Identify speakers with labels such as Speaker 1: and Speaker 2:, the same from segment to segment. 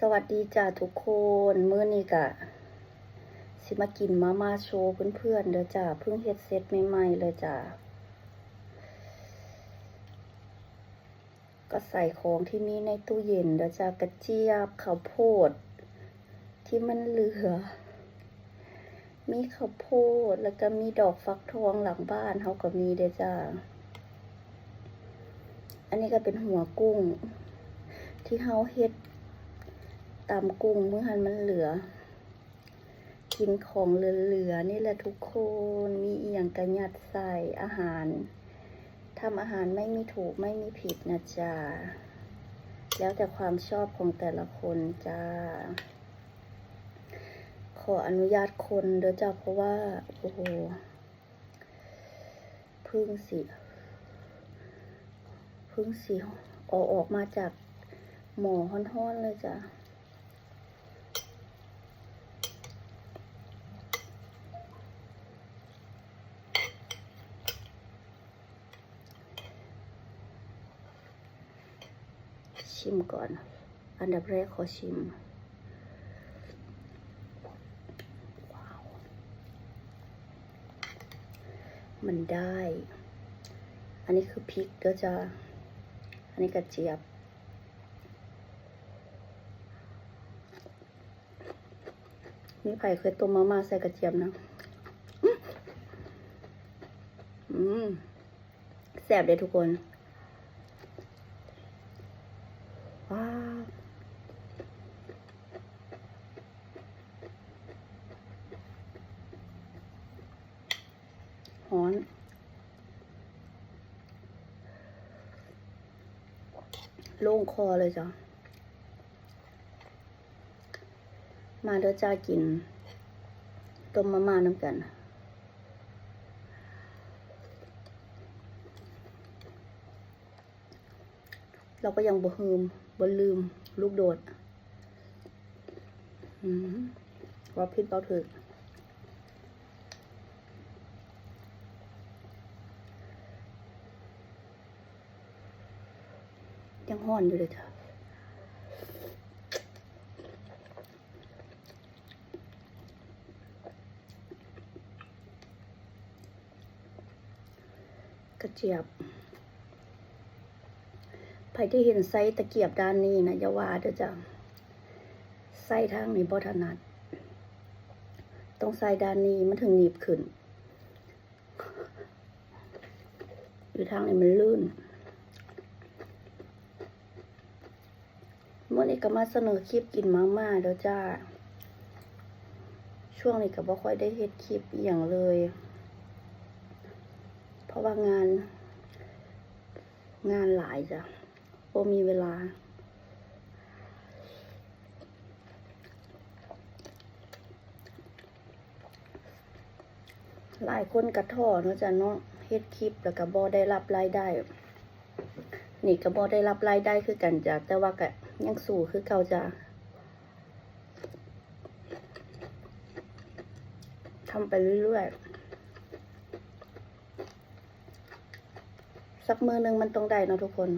Speaker 1: สวัสดีจ้าทุกคนมื้อนี้กะสิมากินมาม่าโชว์เพื่อนๆเด้อจ้าเพิ่งเฮ็ดเสร็จใหม่ๆเลยจ้าก็ใส่ของที่มีในตู้เย็นเด้อจ้ากระเจี๊ยบข้าวโพดที่มันเหลือมีข้าวโพดแล้วก็มีดอกฟักทองหลังบ้านเฮาก็มีเด้อจ้าอันนี้ก็เป็นหัวกุ้งที่เฮาเฮ็ดตำกุ้งเมื่อหันมันเหลือกินของเหลือๆนี่แหละทุกคนมีอีหยังกระยัดใส่อาหารทำอาหารไม่มีถูกไม่มีผิดนะจ๊ะแล้วแต่ความชอบของแต่ละคนจ้าขออนุญาตคนเด้อจ้าเพราะว่าโอ้โหพึ่งสิออกมาจากหม้อฮ้อนๆเลยจ้ะชิมก่อนอันดับแรกขอชิมว้าวมันได้อันนี้คือพริกเด้อจ้าอันนี้กระเจี๊ยบมีไผ่เคยต้มมาม่าใส่กระเจี๊ยบนะแซ่บเลยทุกคนว้าวหอนโล่งคอเลยจ้ะมาเด้อจ้ากินต้มมาม่าน้ำกันเราก็ยังบ่ลืมลูกโดดว่าพิษเบาถึกยังห้อนอยู่เลยจ้ะกระเจี๊ยบใครที่เห็นไส้ตะเกียบด้านนี้นะอย่าว่าเด้อจ้ะไส้ทางนี้บ่ถนัดต้องไส้ด้านนี้มันถึงหนีบขึ้นอยู่ทางนี้มันลื่นเมื่อนี้ก็มาเสนอคลิปกินมาม่าเด้อจ้าช่วงนี้ก็บ่ค่อยได้เฮ็ดคลิปอย่างเลยเพราะว่างานหลายจ้ะบ่มีเวลาหลายคนกระท้อเนาะจ้ะเนาะเฮ็ดคลิปแล้วก็บ่ได้รับรายได้นี่ก็บ่ได้รับรายได้คือกันจ้ะแต่ว่าก็ยังสู้คือเก่าจ้ะทำไปเรื่อยๆสักมื้อนึงมันต้องได้เนาะทุกคน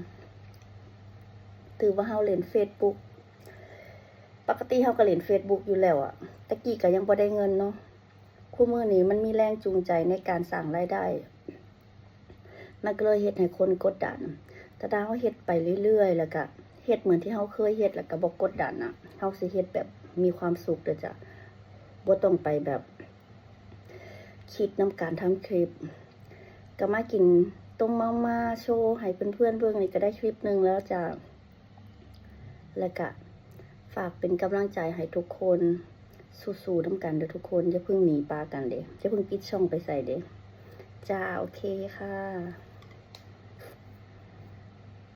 Speaker 1: ถือว่าเฮาเล่น Facebook ปกติเฮาก็เล่น Facebook อยู่แล้วอะตะกี้ก็ยังบ่ได้เงินเนาะคู่มื้อนี้มันมีแรงจูงใจในการสร้างรายได้มันก็เลยเฮ็ดให้คนกดดันแต่ถ้าเฮาเฮ็ดไปเรื่อยๆแล้วก็เฮ็ดเหมือนที่เฮาเคยเฮ็ดแล้วก็บ่กดดันอะเฮาสิเฮ็ดแบบมีความสุขเด้อจ้ะบ่ต้องไปแบบคิดนำการทำคลิปก็มากินต้มมาม่าโชว์ให้เพื่อนๆเบิ่งนี่ก็ได้คลิปนึงแล้วจ้ะแล้วก็ฝากเป็นกำลังใจให้ทุกคนสู้ๆนำกันเด้อทุกคนอย่าเพิ่งหนีปากันเด้อย่าเพิ่งปิดช่องไปใส่เด้จ้าโอเคค่ะ